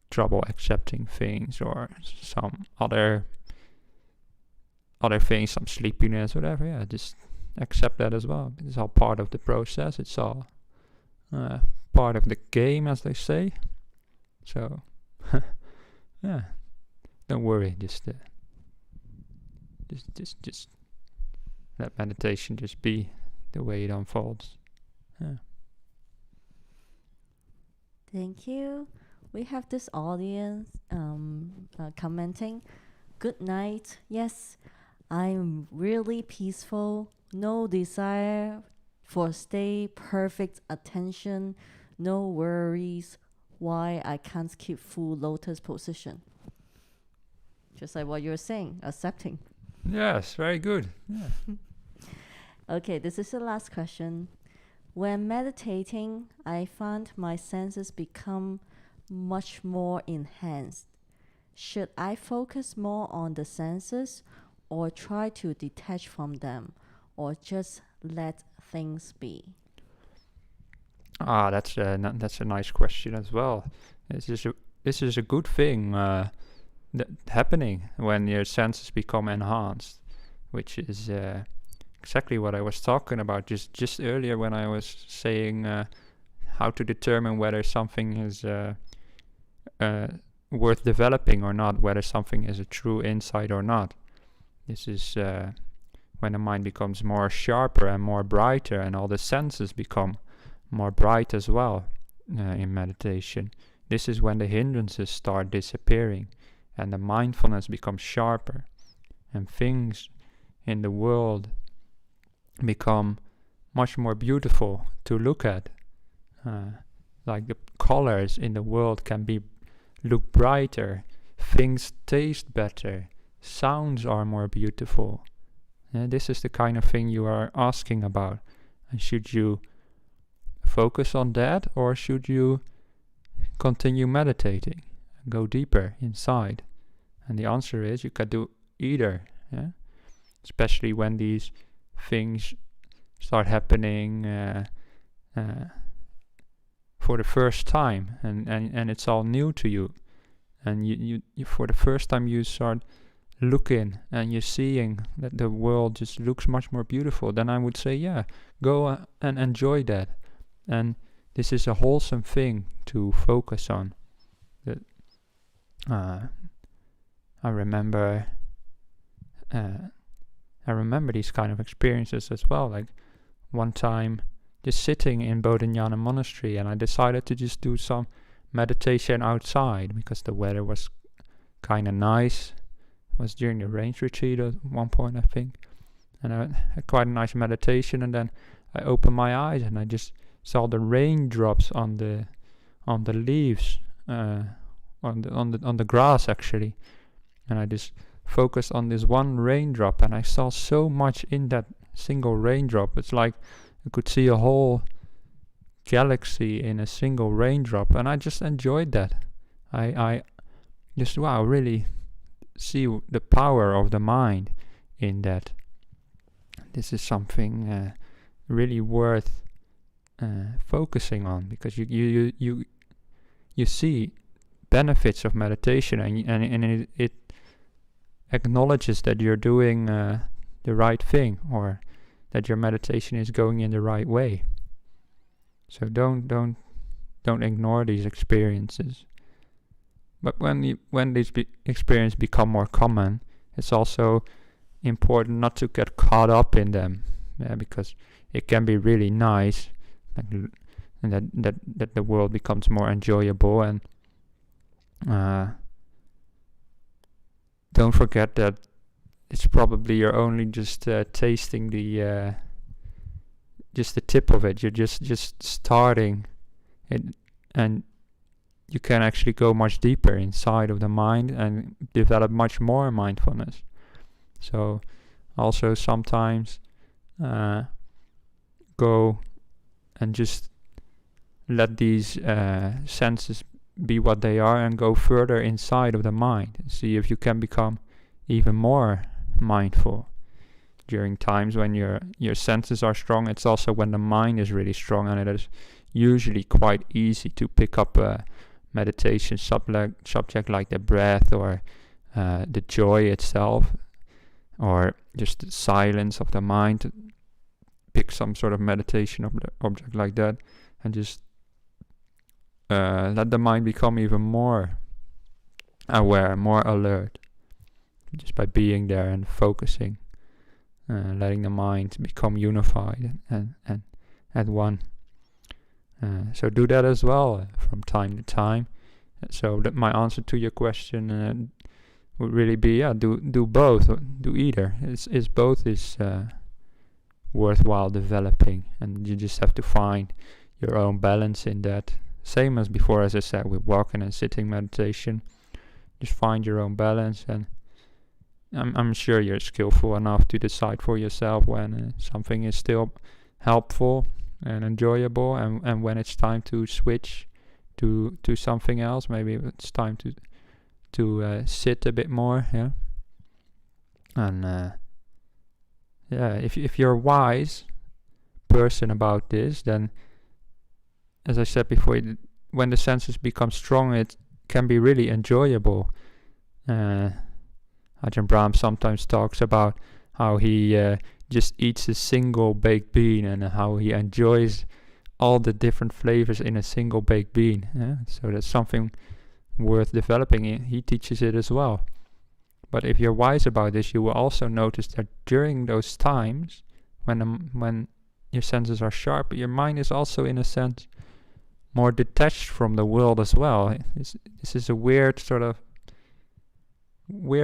trouble accepting things, or some other things, some sleepiness, whatever. Yeah, just accept that as well. It's all part of the process. It's all part of the game, as they say. So yeah, don't worry. Just let meditation just be the way it unfolds. Yeah. Thank you. We have this audience commenting, good night. Yes, I'm really peaceful. No desire for stay, perfect attention, no worries. Why I can't keep full lotus position. Just like what you're saying, accepting. Yes, very good. Yeah. Okay, this is the last question. When meditating, I find my senses become much more enhanced. Should I focus more on the senses, or try to detach from them, or just let things be? That's a nice question as well. This is a good thing happening when your senses become enhanced, which is exactly what I was talking about just earlier when I was saying how to determine whether something is worth developing or not, whether something is a true insight or not. This is when the mind becomes more sharper and more brighter, and all the senses become more bright as well in meditation. This is when the hindrances start disappearing and the mindfulness becomes sharper, and things in the world become much more beautiful to look at. Like the colors in the world can be look brighter, things taste better, sounds are more beautiful. This is the kind of thing you are asking about. And should you focus on that, or should you continue meditating and go deeper inside? And the answer is you can do either. Especially when these things start happening for the first time, and it's all new to you, and you for the first time you start looking and you're seeing that the world just looks much more beautiful, then I would say go and enjoy that. And this is a wholesome thing to focus on. That I remember these kind of experiences as well. Like one time just sitting in Bodhinyana Monastery, and I decided to just do some meditation outside because the weather was kind of nice. It was during the rains retreat at one point, I think. And I had quite a nice meditation, and then I opened my eyes and I just saw the raindrops on the leaves, on the grass actually. And I just focused on this one raindrop, and I saw so much in that single raindrop. It's like I could see a whole galaxy in a single raindrop, and I just enjoyed that. I just really see the power of the mind in that. This is something really worth focusing on, because you see benefits of meditation, and it acknowledges that you're doing the right thing, or that your meditation is going in the right way. So don't ignore these experiences. But when these experiences become more common, it's also important not to get caught up in them, because it can be really nice, and that the world becomes more enjoyable. And don't forget that it's probably you're only just tasting the tip of it. You're just starting it, and you can actually go much deeper inside of the mind and develop much more mindfulness. So also sometimes go and just let these senses be what they are, and go further inside of the mind and see if you can become even more mindful. During times when your senses are strong, it's also when the mind is really strong, and it is usually quite easy to pick up a meditation subject like the breath, or the joy itself, or just the silence of the mind. Pick some sort of meditation object like that, and just let the mind become even more aware, more alert, just by being there and focusing, letting the mind become unified and at one. So do that as well from time to time. So that my answer to your question would really be do both, or do either. Both is worthwhile developing, and you just have to find your own balance in that. Same as before, as I said, with walking and sitting meditation. Just find your own balance, and I'm sure you're skillful enough to decide for yourself when something is still helpful and enjoyable, and when it's time to switch to something else. Maybe it's time to sit a bit more, and if you're a wise person about this, then, as I said before, when the senses become strong, it can be really enjoyable. Ajahn Brahm sometimes talks about how he just eats a single baked bean, and how he enjoys all the different flavors in a single baked bean. So that's something worth developing. He teaches it as well. But if you're wise about this, you will also notice that during those times when your senses are sharp, your mind is also, in a sense, more detached from the world as well. This is a weird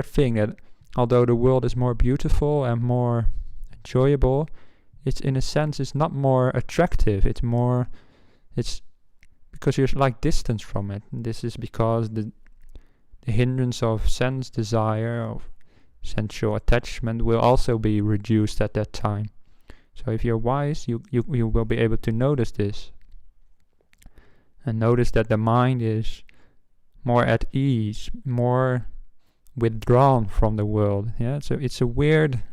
thing, that although the world is more beautiful and more enjoyable, it's, in a sense, it's not more attractive. It's because you're like distant from it. And this is because the hindrance of sense desire, of sensual attachment will also be reduced at that time. So if you're wise, you will be able to notice this. And notice that the mind is more at ease, more withdrawn from the world. Yeah, so it's a weird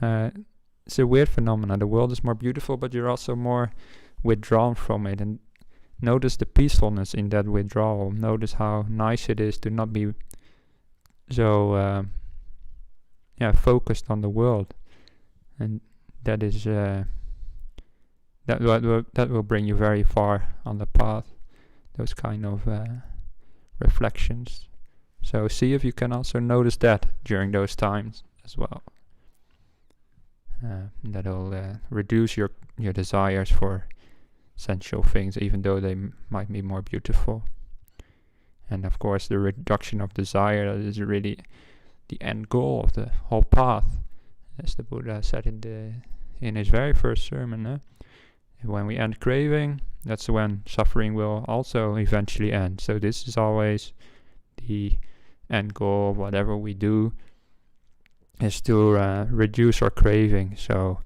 phenomenon. The world is more beautiful, but you're also more withdrawn from it. And notice the peacefulness in that withdrawal. Notice how nice it is to not be so focused on the world. And that is that will bring you very far on the path. Those kind of reflections. So see if you can also notice that during those times as well. That'll reduce your desires for sensual things, even though they might be more beautiful. And of course, the reduction of desire is really the end goal of the whole path, as the Buddha said in his very first sermon. When we end craving, that's when suffering will also eventually end. So this is always the end goal of whatever we do, is to reduce our craving. So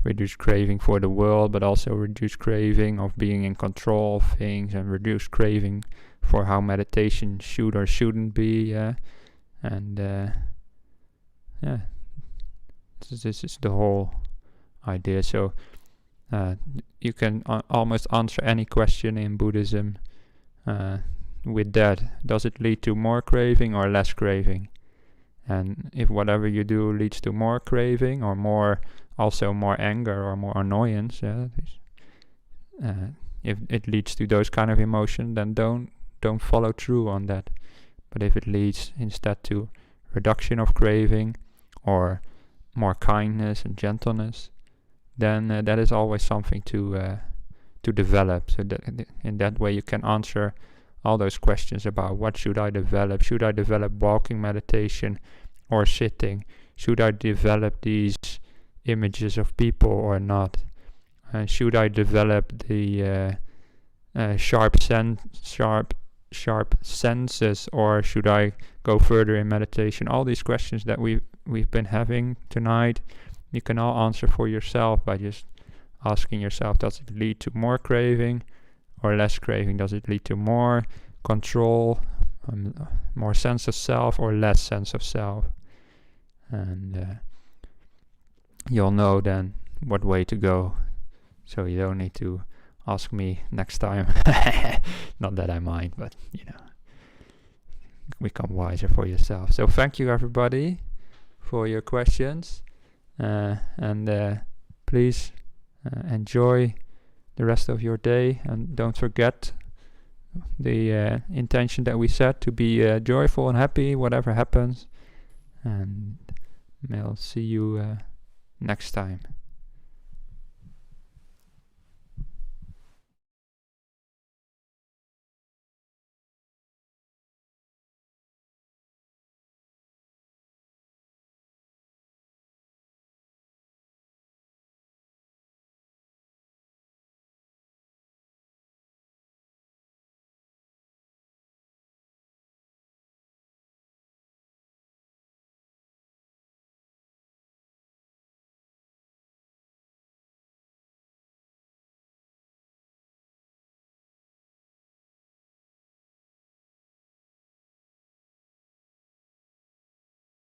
reduce craving for the world, but also reduce craving of being in control of things, and reduce craving for how meditation should or shouldn't be. This is the whole idea. So you can almost answer any question in Buddhism with that. Does it lead to more craving or less craving? And if whatever you do leads to more craving or more anger or more annoyance, if it leads to those kind of emotion, then don't follow through on that. But if it leads instead to reduction of craving or more kindness and gentleness, then that is always something to develop. So that in that way you can answer all those questions about what should I develop. Should I develop walking meditation or sitting? Should I develop these images of people or not? Should I develop the sharp senses, or should I go further in meditation? All these questions that we've been having tonight, you can all answer for yourself by just asking yourself, does it lead to more craving or less craving? Does it lead to more control, more sense of self, or less sense of self? And you'll know then what way to go. So you don't need to ask me next time. Not that I mind, but become wiser for yourself. So thank you everybody for your questions, and please enjoy the rest of your day, and don't forget the intention that we set to be joyful and happy whatever happens, and I'll see you next time.